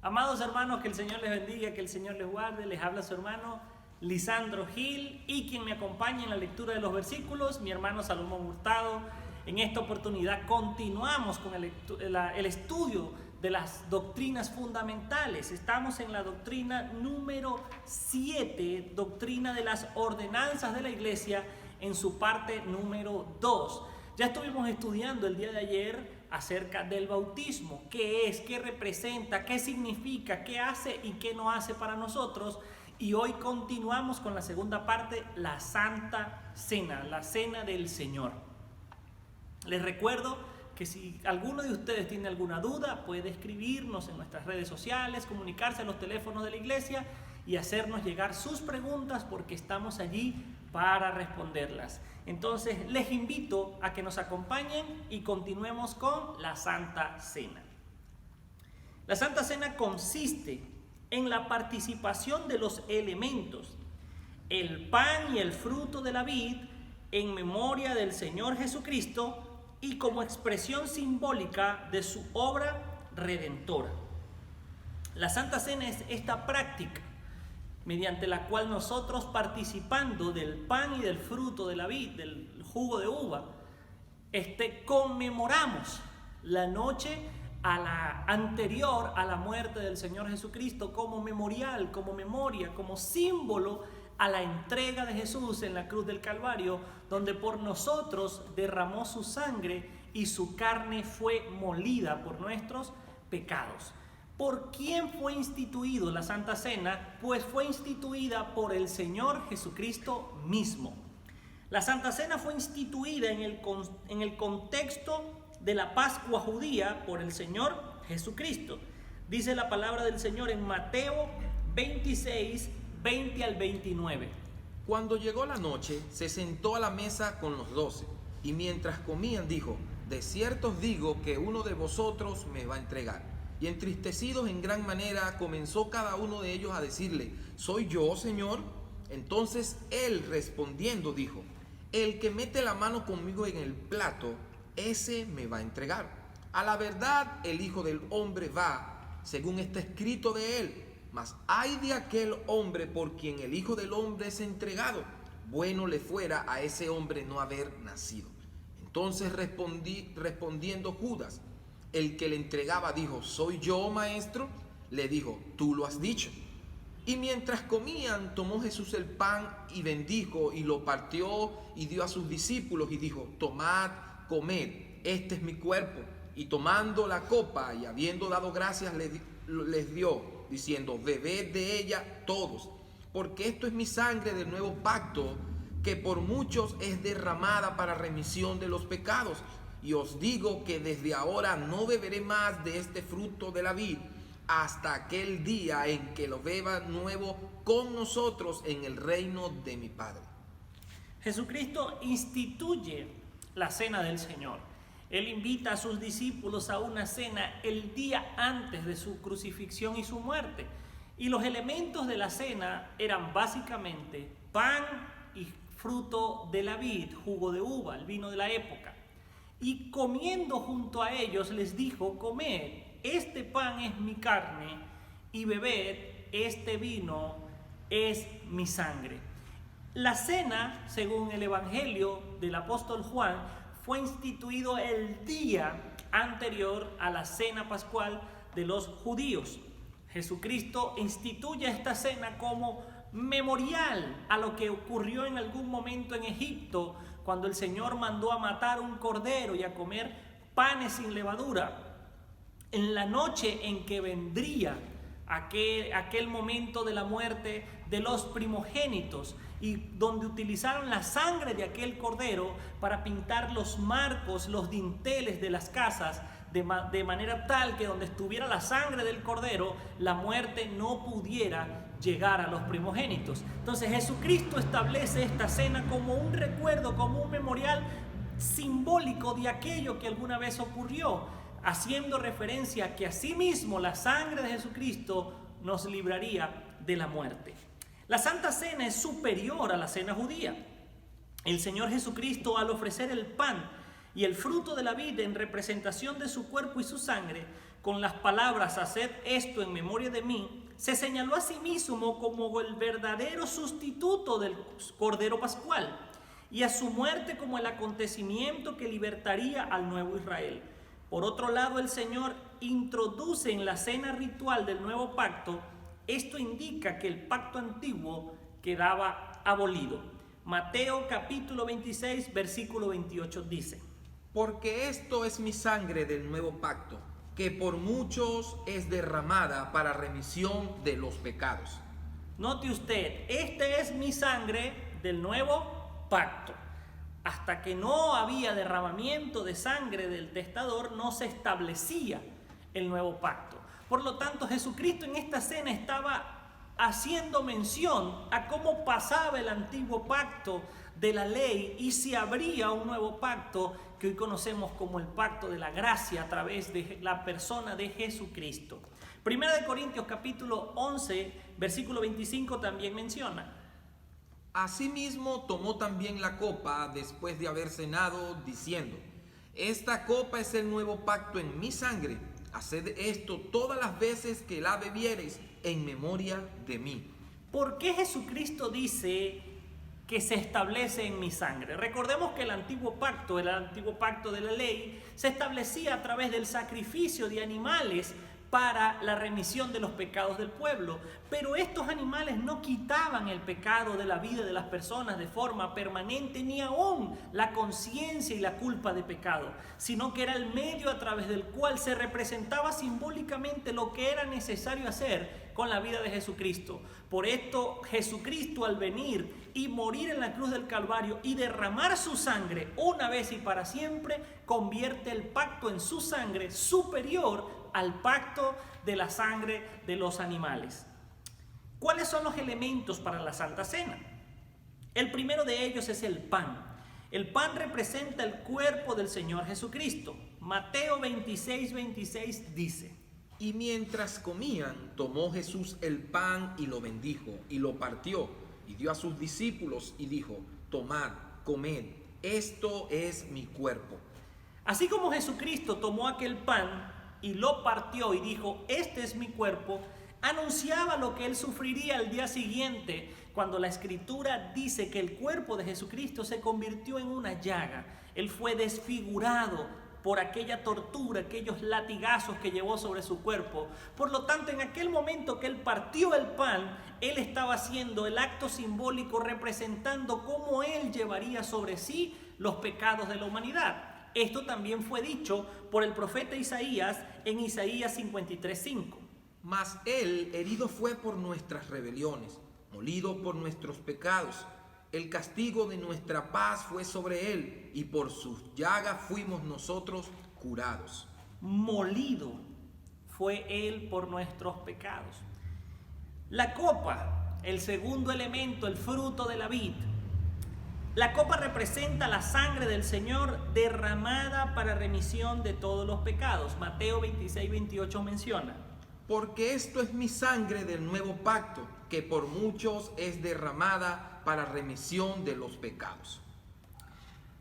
Amados hermanos, que el Señor les bendiga, que el Señor les guarde. Les habla su hermano Lisandro Gil y quien me acompaña en la lectura de los versículos, mi hermano Salomón Hurtado. En esta oportunidad continuamos con el estudio de las doctrinas fundamentales. Estamos en la doctrina número 7, doctrina de las ordenanzas de la iglesia, en su parte número 2. Ya estuvimos estudiando el día de ayer acerca del bautismo, qué es, qué representa, qué significa, qué hace y qué no hace para nosotros. Y hoy continuamos con la segunda parte, la Santa Cena, la Cena del Señor. Les recuerdo que si alguno de ustedes tiene alguna duda, puede escribirnos en nuestras redes sociales, comunicarse a los teléfonos de la iglesia y hacernos llegar sus preguntas, porque estamos allí para responderlas. Entonces les invito a que nos acompañen y continuemos con la Santa Cena. La Santa Cena consiste en la participación de los elementos, el pan y el fruto de la vid, en memoria del Señor Jesucristo y como expresión simbólica de su obra redentora. La Santa Cena es esta práctica mediante la cual nosotros, participando del pan y del fruto de la vid, del jugo de uva, conmemoramos la noche anterior a la muerte del Señor Jesucristo, como memorial, como memoria, como símbolo a la entrega de Jesús en la cruz del Calvario, donde por nosotros derramó su sangre y su carne fue molida por nuestros pecados. ¿Por quién fue instituido la Santa Cena? Pues fue instituida por el Señor Jesucristo mismo. La Santa Cena fue instituida en el contexto de la Pascua judía por el Señor Jesucristo. Dice la palabra del Señor en Mateo 26, 20 al 29. Cuando llegó la noche, se sentó a la mesa con los 12, y mientras comían dijo: de cierto os digo que uno de vosotros me va a entregar. Y entristecidos en gran manera, comenzó cada uno de ellos a decirle: ¿soy yo, Señor? Entonces él respondiendo dijo: el que mete la mano conmigo en el plato, ese me va a entregar. A la verdad, el Hijo del Hombre va, según está escrito de él. Mas ay de aquel hombre por quien el Hijo del Hombre es entregado. Bueno le fuera a ese hombre no haber nacido. Entonces respondiendo Judas, el que le entregaba, dijo: ¿soy yo, maestro? Le dijo: tú lo has dicho. Y mientras comían, tomó Jesús el pan y bendijo y lo partió y dio a sus discípulos y dijo: tomad, comed, este es mi cuerpo. Y tomando la copa y habiendo dado gracias les dio, diciendo: bebed de ella todos, porque esto es mi sangre del nuevo pacto, que por muchos es derramada para remisión de los pecados. Y os digo que desde ahora no beberé más de este fruto de la vid, hasta aquel día en que lo beba nuevo con nosotros en el reino de mi Padre. Jesucristo instituye la cena del Señor. Él invita a sus discípulos a una cena el día antes de su crucifixión y su muerte. Y los elementos de la cena eran básicamente pan y fruto de la vid, jugo de uva, el vino de la época. Y comiendo junto a ellos les dijo: comed, este pan es mi carne, y bebed, este vino es mi sangre. La cena, según el Evangelio del apóstol Juan, fue instituido el día anterior a la cena pascual de los judíos. Jesucristo instituye esta cena como memorial a lo que ocurrió en algún momento en Egipto, cuando el Señor mandó a matar un cordero y a comer panes sin levadura. En la noche en que vendría aquel momento de la muerte de los primogénitos, y donde utilizaron la sangre de aquel cordero para pintar los marcos, los dinteles de las casas, de manera tal que donde estuviera la sangre del cordero, la muerte no pudiera llegar a los primogénitos. Entonces Jesucristo establece esta cena como un recuerdo, como un memorial simbólico de aquello que alguna vez ocurrió, haciendo referencia a que asimismo la sangre de Jesucristo nos libraría de la muerte. La Santa Cena es superior a la cena judía. El Señor Jesucristo, al ofrecer el pan y el fruto de la vid en representación de su cuerpo y su sangre, con las palabras haced esto en memoria de mí, se señaló a sí mismo como el verdadero sustituto del Cordero Pascual y a su muerte como el acontecimiento que libertaría al nuevo Israel. Por otro lado, el Señor introduce en la cena ritual del nuevo pacto. Esto indica que el pacto antiguo quedaba abolido. Mateo capítulo 26, versículo 28 dice: Porque esto es mi sangre del nuevo pacto, que por muchos es derramada para remisión de los pecados. Note usted, esta es mi sangre del nuevo pacto. Hasta que no había derramamiento de sangre del testador, no se establecía el nuevo pacto. Por lo tanto, Jesucristo en esta cena estaba haciendo mención a cómo pasaba el antiguo pacto de la ley y se abría un nuevo pacto que hoy conocemos como el pacto de la gracia a través de la persona de Jesucristo. Primera de Corintios capítulo 11, versículo 25 también menciona: Asimismo tomó también la copa después de haber cenado, diciendo: Esta copa es el nuevo pacto en mi sangre. Haced esto todas las veces que la bebiereis en memoria de mí. ¿Por qué Jesucristo dice que se establece en mi sangre? Recordemos que el antiguo pacto de la ley, se establecía a través del sacrificio de animales para la remisión de los pecados del pueblo. Pero estos animales no quitaban el pecado de la vida de las personas de forma permanente, ni aún la conciencia y la culpa de pecado, sino que era el medio a través del cual se representaba simbólicamente lo que era necesario hacer con la vida de Jesucristo. Por esto, Jesucristo, al venir y morir en la cruz del Calvario y derramar su sangre una vez y para siempre, convierte el pacto en su sangre superior al pacto de la sangre de los animales. ¿Cuáles son los elementos para la Santa Cena? El primero de ellos es el pan. El pan representa el cuerpo del Señor Jesucristo. Mateo 26, 26 dice: Y mientras comían, tomó Jesús el pan y lo bendijo, y lo partió, y dio a sus discípulos, y dijo: Tomad, comed, esto es mi cuerpo. Así como Jesucristo tomó aquel pan y lo partió y dijo: este es mi cuerpo, anunciaba lo que él sufriría al día siguiente, cuando la Escritura dice que el cuerpo de Jesucristo se convirtió en una llaga. Él fue desfigurado por aquella tortura, aquellos latigazos que llevó sobre su cuerpo. Por lo tanto, en aquel momento que él partió el pan, él estaba haciendo el acto simbólico representando cómo él llevaría sobre sí los pecados de la humanidad. Esto también fue dicho por el profeta Isaías en Isaías 53:5. Mas él herido fue por nuestras rebeliones, molido por nuestros pecados. El castigo de nuestra paz fue sobre él, y por sus llagas fuimos nosotros curados. Molido fue él por nuestros pecados. La copa, el segundo elemento, el fruto de la vid. La copa representa la sangre del Señor derramada para remisión de todos los pecados. Mateo 26, 28 menciona: Porque esto es mi sangre del nuevo pacto, que por muchos es derramada para remisión de los pecados.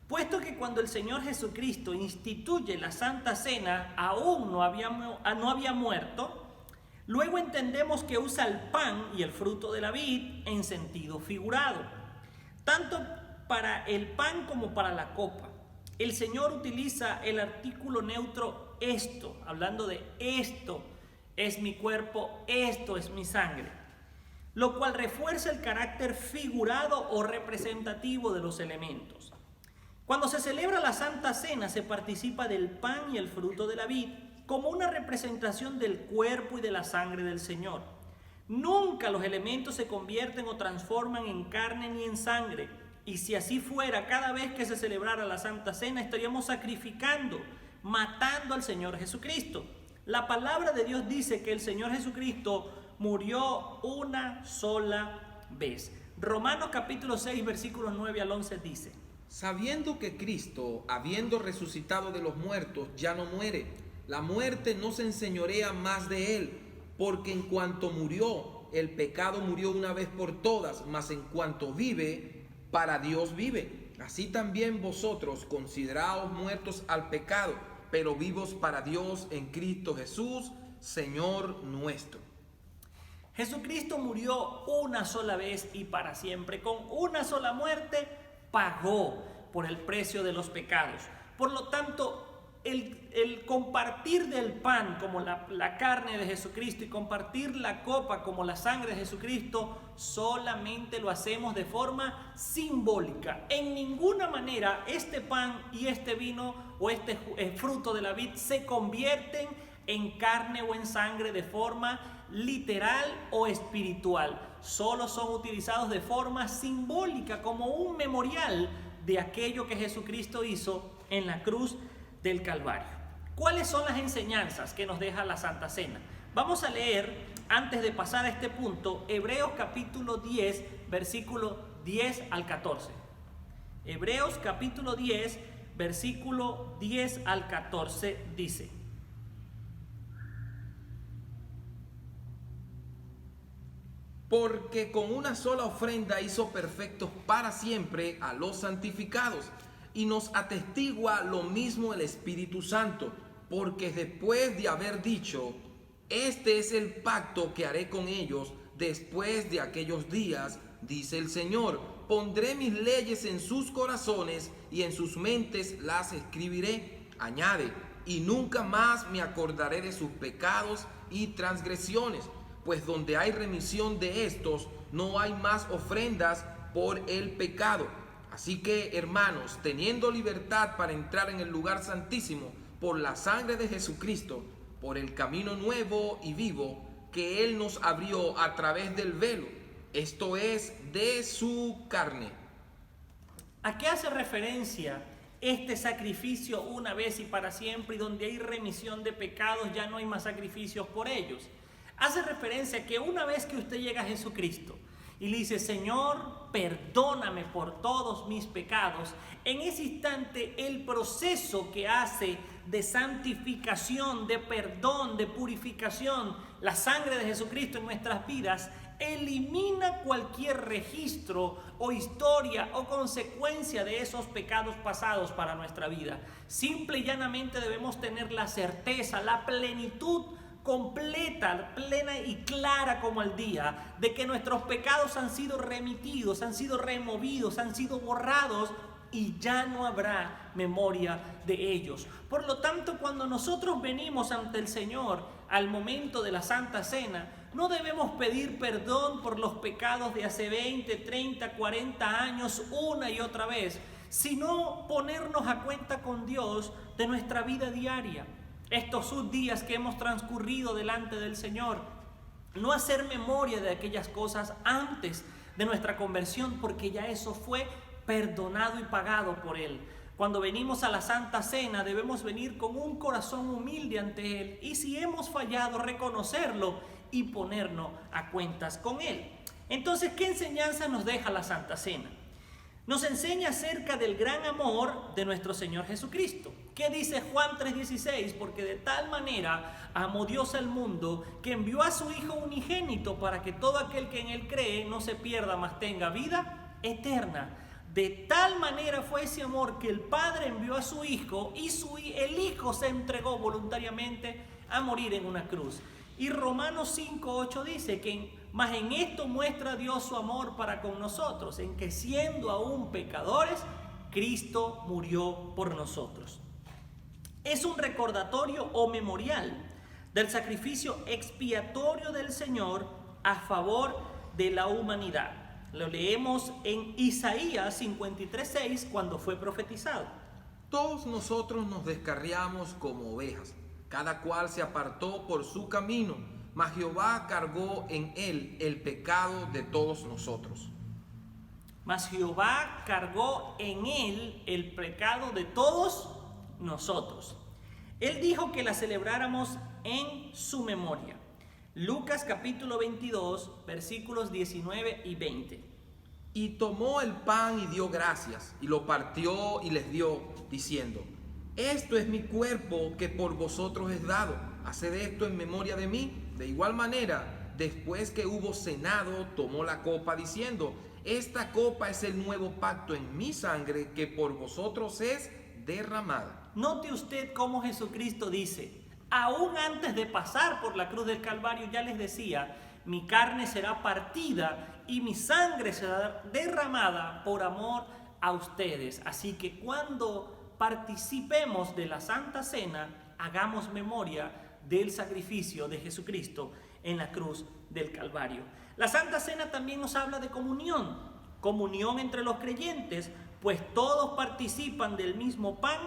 Puesto que cuando el Señor Jesucristo instituye la Santa Cena aún no había muerto, luego entendemos que usa el pan y el fruto de la vid en sentido figurado. Tanto para el pan como para la copa, el Señor utiliza el artículo neutro esto, hablando de esto es mi cuerpo, esto es mi sangre, lo cual refuerza el carácter figurado o representativo de los elementos. Cuando se celebra la Santa Cena, se participa del pan y el fruto de la vid como una representación del cuerpo y de la sangre del Señor. Nunca los elementos se convierten o transforman en carne ni en sangre. Y si así fuera, cada vez que se celebrara la Santa Cena, estaríamos sacrificando, matando al Señor Jesucristo. La palabra de Dios dice que el Señor Jesucristo murió una sola vez. Romanos capítulo 6, versículos 9 al 11 dice: Sabiendo que Cristo, habiendo resucitado de los muertos, ya no muere, la muerte no se enseñorea más de él, porque en cuanto murió, el pecado murió una vez por todas, mas en cuanto vive, para Dios vive. así también vosotros consideraos muertos al pecado, pero vivos para Dios en Cristo Jesús, Señor nuestro. Jesucristo murió una sola vez y para siempre. Con una sola muerte pagó por el precio de los pecados. Por lo tanto, el compartir del pan como la carne de Jesucristo y compartir la copa como la sangre de Jesucristo solamente lo hacemos de forma simbólica. En ninguna manera este pan y este vino o este fruto de la vid se convierten en carne o en sangre de forma literal o espiritual. Solo son utilizados de forma simbólica como un memorial de aquello que Jesucristo hizo en la cruz del Calvario. ¿Cuáles son las enseñanzas que nos deja la Santa Cena? Vamos a leer, antes de pasar a este punto, Hebreos capítulo 10, versículo 10 al 14. Hebreos capítulo 10, versículo 10 al 14 dice: Porque con una sola ofrenda hizo perfectos para siempre a los santificados, y nos atestigua lo mismo el Espíritu Santo, porque después de haber dicho, este es el pacto que haré con ellos después de aquellos días, dice el Señor, pondré mis leyes en sus corazones y en sus mentes las escribiré. Añade, y nunca más me acordaré de sus pecados y transgresiones, pues donde hay remisión de estos, no hay más ofrendas por el pecado. Así que, hermanos, teniendo libertad para entrar en el lugar santísimo por la sangre de Jesucristo, por el camino nuevo y vivo que Él nos abrió a través del velo, esto es, de su carne. ¿A qué hace referencia este sacrificio una vez y para siempre, y donde hay remisión de pecados ya no hay más sacrificios por ellos? Hace referencia a que una vez que usted llega a Jesucristo y le dice, Señor, perdóname por todos mis pecados, en ese instante el proceso que hace de santificación, de perdón, de purificación, la sangre de Jesucristo en nuestras vidas, elimina cualquier registro o historia o consecuencia de esos pecados pasados para nuestra vida. Simple y llanamente debemos tener la certeza, la plenitud completa, plena y clara como el día, de que nuestros pecados han sido remitidos, han sido removidos, han sido borrados y ya no habrá memoria de ellos. Por lo tanto, cuando nosotros venimos ante el Señor al momento de la Santa Cena, no debemos pedir perdón por los pecados de hace 20, 30, 40 años una y otra vez, sino ponernos a cuenta con Dios de nuestra vida diaria. Estos días que hemos transcurrido delante del Señor, no hacer memoria de aquellas cosas antes de nuestra conversión, porque ya eso fue perdonado y pagado por Él. Cuando venimos a la Santa Cena debemos venir con un corazón humilde ante Él, y si hemos fallado, reconocerlo y ponernos a cuentas con Él. Entonces, ¿qué enseñanza nos deja la Santa Cena? Nos enseña acerca del gran amor de nuestro Señor Jesucristo. ¿Qué dice Juan 3:16? Porque de tal manera amó Dios al mundo que envió a su Hijo unigénito para que todo aquel que en Él cree no se pierda, mas tenga vida eterna. De tal manera fue ese amor que el Padre envió a su Hijo y el Hijo se entregó voluntariamente a morir en una cruz. Y Romanos 5:8 dice que mas en esto muestra Dios su amor para con nosotros, en que siendo aún pecadores, Cristo murió por nosotros. Es un recordatorio o memorial del sacrificio expiatorio del Señor a favor de la humanidad. Lo leemos en Isaías 53:6 cuando fue profetizado. Todos nosotros nos descarriamos como ovejas, cada cual se apartó por su camino, mas Jehová cargó en él el pecado de todos nosotros. Mas Jehová cargó en él el pecado de todos nosotros. Él dijo que la celebráramos en su memoria. Lucas capítulo 22, versículos 19 y 20. Y tomó el pan y dio gracias, y lo partió y les dio, diciendo, esto es mi cuerpo que por vosotros es dado, haced esto en memoria de mí. De igual manera, después que hubo cenado, tomó la copa diciendo, esta copa es el nuevo pacto en mi sangre que por vosotros es derramada. Note usted cómo Jesucristo dice, aún antes de pasar por la cruz del Calvario, ya les decía, mi carne será partida y mi sangre será derramada por amor a ustedes. Así que cuando participemos de la Santa Cena, hagamos memoria del sacrificio de Jesucristo en la cruz del Calvario. La Santa Cena también nos habla de comunión, comunión entre los creyentes, pues todos participan del mismo pan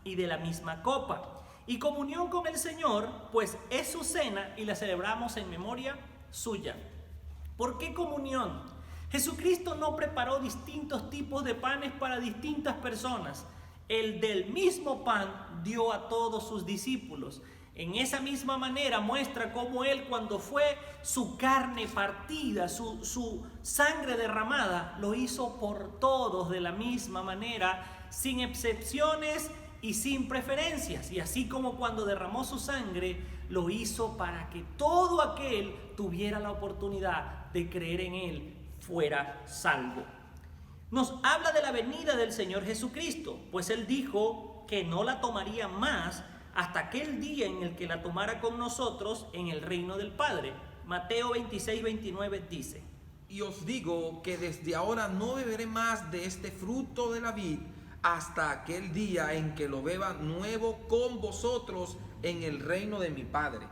y de la misma copa. Y comunión con el Señor, pues es su cena y la celebramos en memoria suya. ¿Por qué comunión? Jesucristo no preparó distintos tipos de panes para distintas personas. El del mismo pan dio a todos sus discípulos. En esa misma manera muestra cómo Él, cuando fue su carne partida, su sangre derramada, lo hizo por todos de la misma manera, sin excepciones y sin preferencias. Y así como cuando derramó su sangre, lo hizo para que todo aquel tuviera la oportunidad de creer en Él fuera salvo. Nos habla de la venida del Señor Jesucristo, pues Él dijo que no la tomaría más hasta aquel día en el que la tomara con nosotros en el reino del Padre. Mateo 26:29 dice: Y os digo que desde ahora no beberé más de este fruto de la vid hasta aquel día en que lo beba nuevo con vosotros en el reino de mi Padre.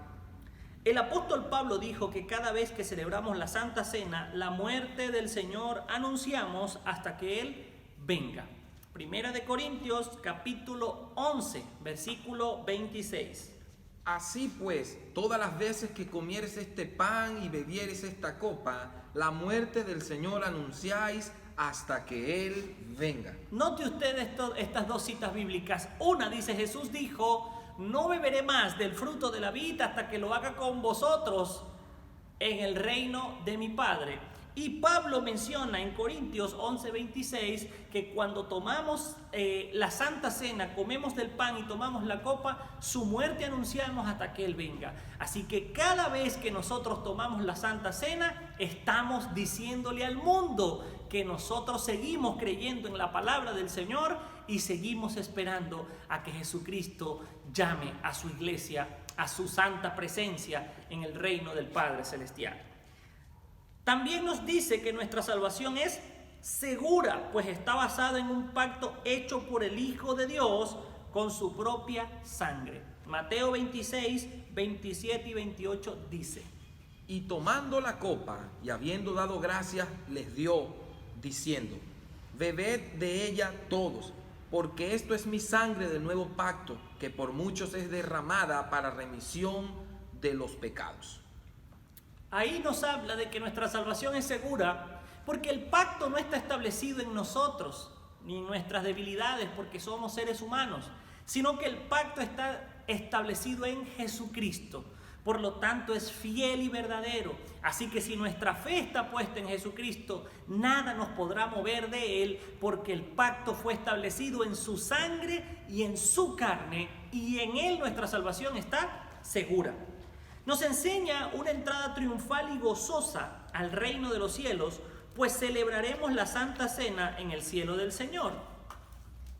El apóstol Pablo dijo que cada vez que celebramos la Santa Cena, la muerte del Señor anunciamos hasta que Él venga. Primera de Corintios capítulo 11, versículo 26. Así pues, todas las veces que comieres este pan y bebieres esta copa, la muerte del Señor anunciáis hasta que Él venga. Note usted estas dos citas bíblicas. Una dice, Jesús dijo, no beberé más del fruto de la vid hasta que lo haga con vosotros en el reino de mi Padre. Y Pablo menciona en Corintios 11:26 que cuando tomamos la Santa Cena, comemos del pan y tomamos la copa, su muerte anunciamos hasta que Él venga. Así que cada vez que nosotros tomamos la Santa Cena, estamos diciéndole al mundo que nosotros seguimos creyendo en la palabra del Señor y seguimos esperando a que Jesucristo llame a su iglesia, a su santa presencia en el reino del Padre Celestial. También nos dice que nuestra salvación es segura, pues está basada en un pacto hecho por el Hijo de Dios con su propia sangre. Mateo 26, 27 y 28 dice: Y tomando la copa y habiendo dado gracias, les dio, diciendo: Bebed de ella todos, porque esto es mi sangre del nuevo pacto, que por muchos es derramada para remisión de los pecados. Ahí nos habla de que nuestra salvación es segura porque el pacto no está establecido en nosotros ni en nuestras debilidades porque somos seres humanos, sino que el pacto está establecido en Jesucristo. Por lo tanto es fiel y verdadero. Así que si nuestra fe está puesta en Jesucristo, nada nos podrá mover de Él, porque el pacto fue establecido en su sangre y en su carne, y en Él nuestra salvación está segura. Nos enseña una entrada triunfal y gozosa al reino de los cielos, pues celebraremos la Santa Cena en el cielo del Señor.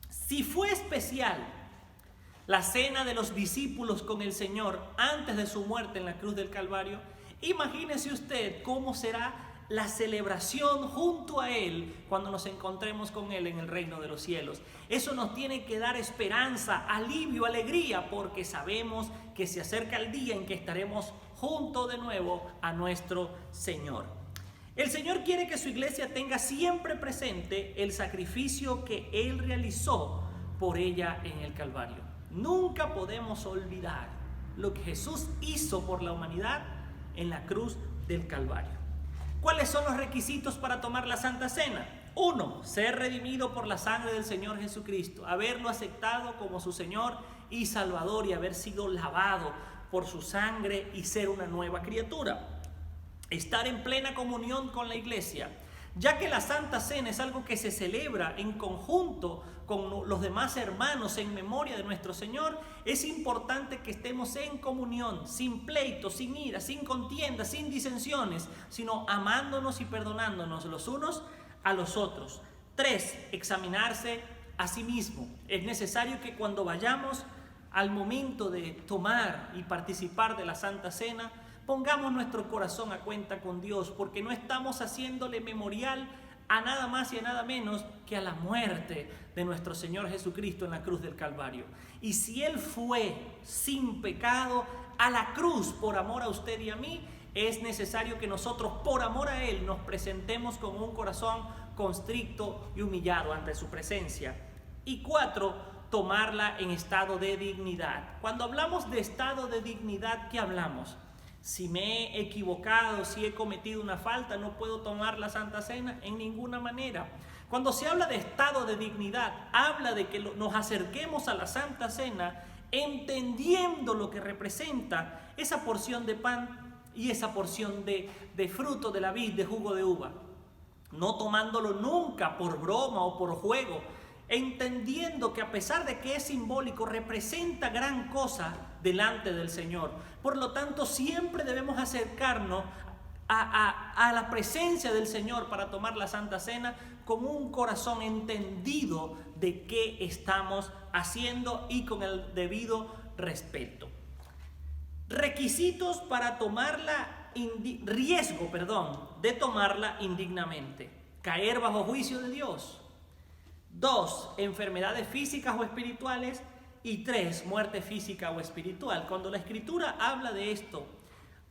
Si fue especial la cena de los discípulos con el Señor antes de su muerte en la cruz del Calvario, imagínese usted cómo será la celebración junto a Él cuando nos encontremos con Él en el reino de los cielos. Eso nos tiene que dar esperanza, alivio, alegría, porque sabemos que se acerca el día en que estaremos junto de nuevo a nuestro Señor. El Señor quiere que su iglesia tenga siempre presente el sacrificio que Él realizó por ella en el Calvario. Nunca podemos olvidar lo que Jesús hizo por la humanidad en la cruz del Calvario. ¿Cuáles son los requisitos para tomar la Santa Cena? 1. Ser redimido por la sangre del Señor Jesucristo, haberlo aceptado como su Señor y Salvador y haber sido lavado por su sangre y ser una nueva criatura. Estar en plena comunión con la iglesia, ya que la Santa Cena es algo que se celebra en conjunto con los demás hermanos en memoria de nuestro Señor. Es importante que estemos en comunión, sin pleitos, sin ira, sin contiendas, sin disensiones, sino amándonos y perdonándonos los unos a los otros. 3, examinarse a sí mismo. Es necesario que cuando vayamos al momento de tomar y participar de la Santa Cena, pongamos nuestro corazón a cuenta con Dios, porque no estamos haciéndole memorial a nada más y a nada menos que a la muerte de nuestro Señor Jesucristo en la cruz del Calvario. Y si Él fue sin pecado a la cruz por amor a usted y a mí, es necesario que nosotros, por amor a Él, nos presentemos con un corazón constricto y humillado ante su presencia. Y 4, tomarla en estado de dignidad. Cuando hablamos de estado de dignidad, ¿qué hablamos? Si me he equivocado, si he cometido una falta, ¿no puedo tomar la Santa Cena? En ninguna manera. Cuando se habla de estado de dignidad, habla de que nos acerquemos a la Santa Cena entendiendo lo que representa esa porción de pan y esa porción de fruto de la vid, de jugo de uva. No tomándolo nunca por broma o por juego, entendiendo que a pesar de que es simbólico, representa gran cosa delante del Señor. Por lo tanto, siempre debemos acercarnos a la presencia del Señor para tomar la Santa Cena con un corazón entendido de qué estamos haciendo y con el debido respeto. Requisitos para tomarla, riesgo de tomarla indignamente. Caer bajo juicio de Dios. 2, enfermedades físicas o espirituales. Y 3, muerte física o espiritual. Cuando la Escritura habla de esto,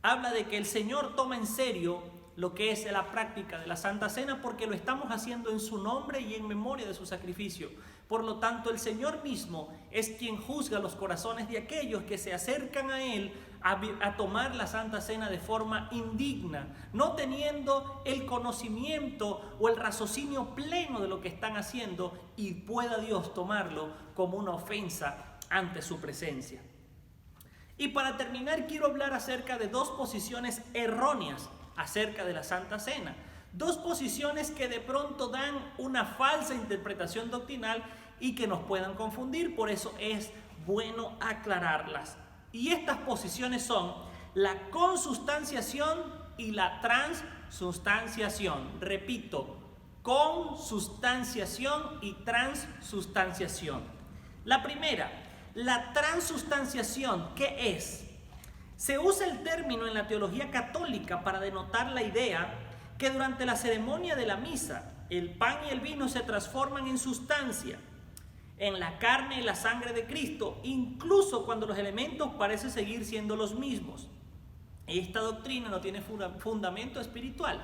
habla de que el Señor toma en serio lo que es la práctica de la Santa Cena, porque lo estamos haciendo en su nombre y en memoria de su sacrificio. Por lo tanto, el Señor mismo es quien juzga los corazones de aquellos que se acercan a Él a tomar la Santa Cena de forma indigna, no teniendo el conocimiento o el raciocinio pleno de lo que están haciendo, y pueda Dios tomarlo como una ofensa ante su presencia. Y para terminar, quiero hablar acerca de 2 posiciones erróneas acerca de la Santa Cena. 2 posiciones que de pronto dan una falsa interpretación doctrinal y que nos puedan confundir. Por eso es bueno aclararlas. Y estas posiciones son la consubstanciación y la transustanciación. Repito, consubstanciación y transustanciación. La primera, la transustanciación, ¿qué es? Se usa el término en la teología católica para denotar la idea que durante la ceremonia de la misa, el pan y el vino se transforman en sustancia, en la carne y la sangre de Cristo, incluso cuando los elementos parecen seguir siendo los mismos. Esta doctrina no tiene fundamento espiritual.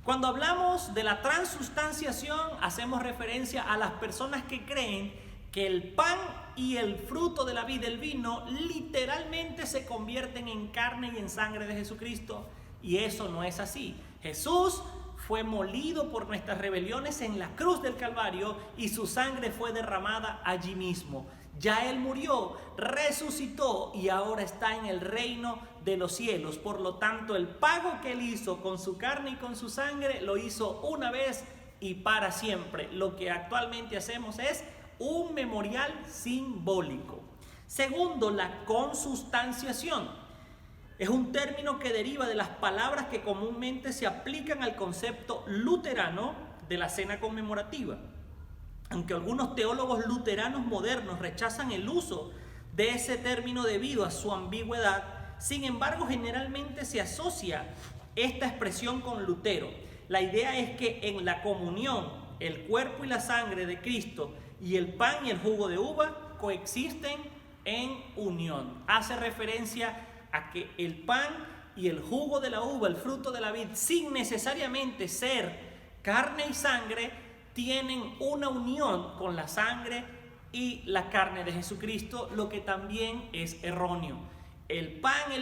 Cuando hablamos de la transustanciación, hacemos referencia a las personas que creen que el pan y el fruto de la vid, el vino, literalmente se convierten en carne y en sangre de Jesucristo, y eso no es así. Jesús fue molido por nuestras rebeliones en la cruz del Calvario y su sangre fue derramada allí mismo. Ya Él murió, resucitó y ahora está en el reino de los cielos. Por lo tanto, el pago que Él hizo con su carne y con su sangre lo hizo una vez y para siempre. Lo que actualmente hacemos es un memorial simbólico. Segundo, la consubstanciación. Es un término que deriva de las palabras que comúnmente se aplican al concepto luterano de la cena conmemorativa. Aunque algunos teólogos luteranos modernos rechazan el uso de ese término debido a su ambigüedad, sin embargo, generalmente se asocia esta expresión con Lutero. La idea es que en la comunión, el cuerpo y la sangre de Cristo y el pan y el jugo de uva coexisten en unión. Hace referencia a que el pan y el jugo de la uva, el fruto de la vid, sin necesariamente ser carne y sangre, tienen una unión con la sangre y la carne de Jesucristo, lo que también es erróneo. El pan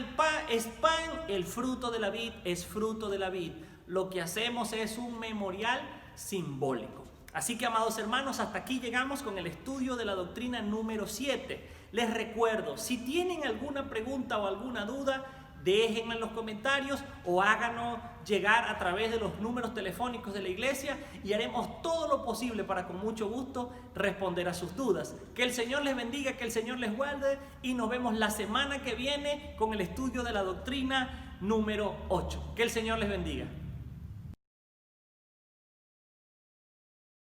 es pan, el fruto de la vid es fruto de la vid. Lo que hacemos es un memorial simbólico. Así que, amados hermanos, hasta aquí llegamos con el estudio de la doctrina número 7. Les recuerdo, si tienen alguna pregunta o alguna duda, déjenla en los comentarios o háganos llegar a través de los números telefónicos de la iglesia y haremos todo lo posible para con mucho gusto responder a sus dudas. Que el Señor les bendiga, que el Señor les guarde y nos vemos la semana que viene con el estudio de la doctrina número 8. Que el Señor les bendiga.